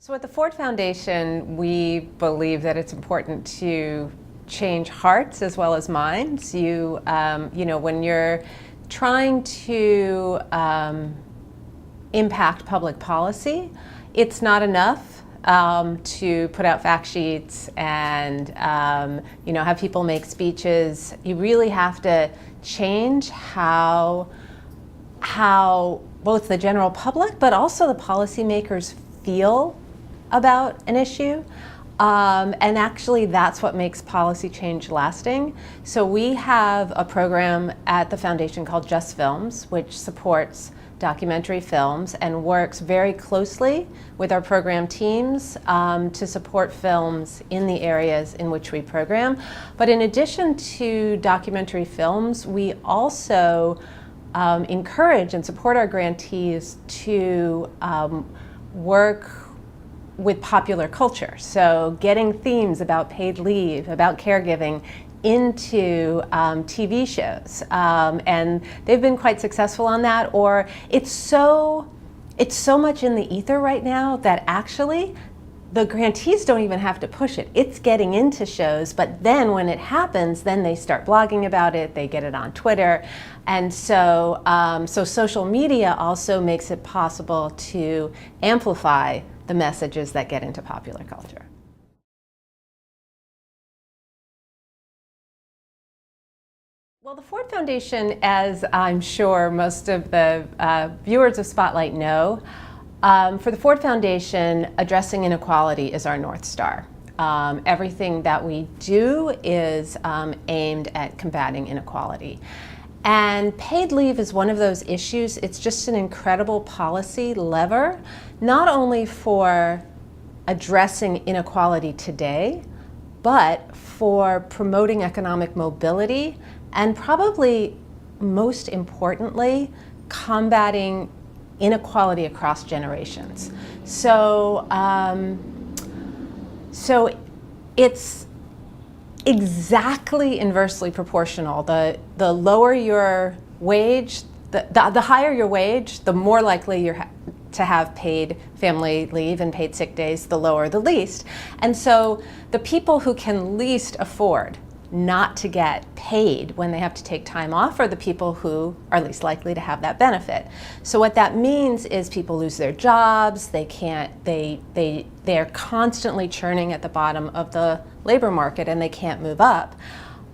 So at the Ford Foundation, we believe that it's important to change hearts as well as minds. When you're trying to impact public policy, it's not enough to put out fact sheets and have people make speeches. You really have to change how both the general public but also the policymakers feel about an issue. And actually that's what makes policy change lasting. So we have a program at the foundation called Just Films, which supports documentary films and works very closely with our program teams to support films in the areas in which we program. But in addition to documentary films, we also encourage and support our grantees to work with popular culture. So getting themes about paid leave, about caregiving into TV shows. And they've been quite successful on that. Or it's so much in the ether right now that actually the grantees don't even have to push it. It's getting into shows, but then when it happens, then they start blogging about it, they get it on Twitter. And so social media also makes it possible to amplify the messages that get into popular culture. Well, the Ford Foundation, as I'm sure most of the viewers of Spotlight know, for the Ford Foundation, addressing inequality is our North Star. Everything that we do is aimed at combating inequality. And paid leave is one of those issues. It's just an incredible policy lever, not only for addressing inequality today, but for promoting economic mobility and probably most importantly, combating inequality across generations. So it's exactly inversely proportional. The lower your wage, the higher your wage, the more likely you're to have paid family leave and paid sick days, the lower the least. And so the people who can least afford not to get paid when they have to take time off are the people who are least likely to have that benefit. So what that means is people lose their jobs, they're constantly churning at the bottom of the labor market and they can't move up.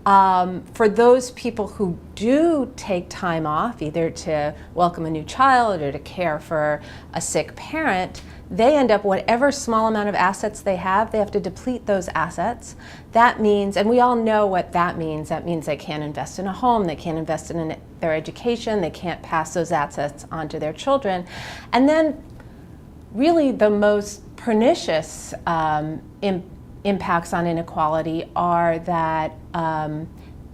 For those people who do take time off, either to welcome a new child or to care for a sick parent, they end up, whatever small amount of assets they have to deplete those assets. That means, and we all know what that means they can't invest in a home, they can't invest in their education, they can't pass those assets on to their children. And then really the most pernicious impacts on inequality are that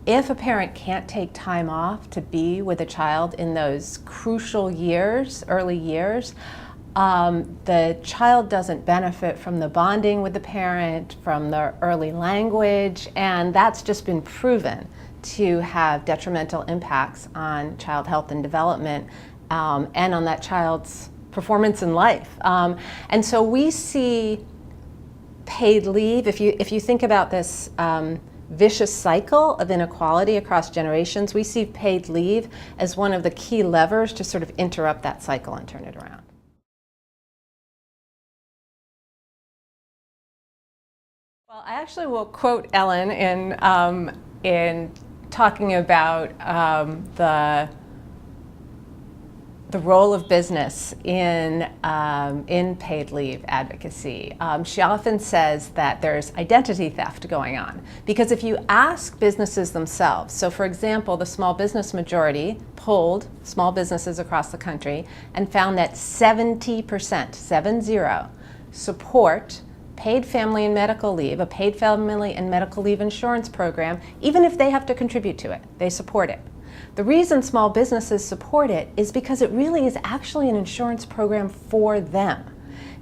if a parent can't take time off to be with a child in those crucial years, early years, the child doesn't benefit from the bonding with the parent, from the early language, and that's just been proven to have detrimental impacts on child health and development and on that child's performance in life. And so we see paid leave, if you think about this vicious cycle of inequality across generations, we see paid leave as one of the key levers to sort of interrupt that cycle and turn it around. Well, I actually will quote Ellen in talking about the role of business in paid leave advocacy. She often says that there's identity theft going on, because if you ask businesses themselves, so for example, the Small Business Majority polled small businesses across the country and found that 70%, 70, support paid family and medical leave, a paid family and medical leave insurance program, even if they have to contribute to it, they support it. The reason small businesses support it is because it really is actually an insurance program for them.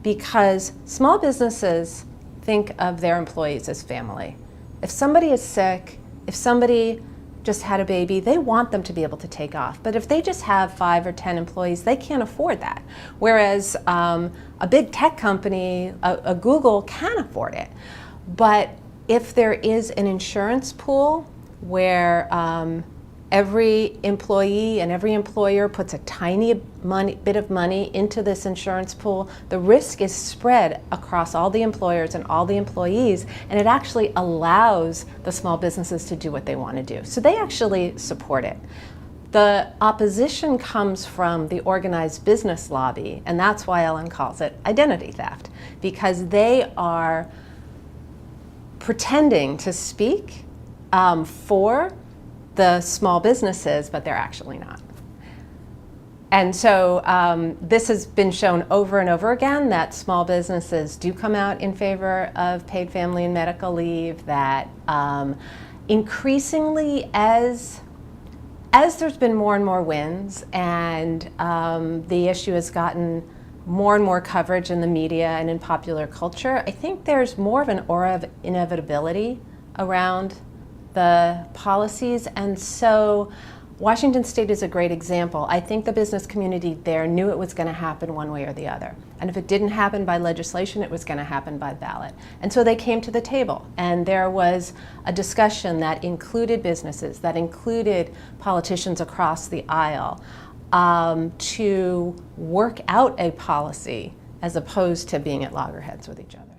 Because small businesses think of their employees as family. If somebody is sick, if somebody just had a baby, they want them to be able to take off. But if they just have 5 or 10 employees, they can't afford that. Whereas a big tech company, a Google, can afford it. But if there is an insurance pool where every employee and every employer puts a tiny bit of money into this insurance pool, the risk is spread across all the employers and all the employees, and it actually allows the small businesses to do what they want to do. So they actually support it. The opposition comes from the organized business lobby, and that's why Ellen calls it identity theft, because they are pretending to speak for the small businesses, but they're actually not. And so this has been shown over and over again that small businesses do come out in favor of paid family and medical leave, that increasingly as there's been more and more wins and the issue has gotten more and more coverage in the media and in popular culture, I think there's more of an aura of inevitability around the policies. And so Washington State is a great example. I think the business community there knew it was going to happen one way or the other. And if it didn't happen by legislation, it was going to happen by ballot. And so they came to the table, and there was a discussion that included businesses, that included politicians across the aisle, to work out a policy as opposed to being at loggerheads with each other.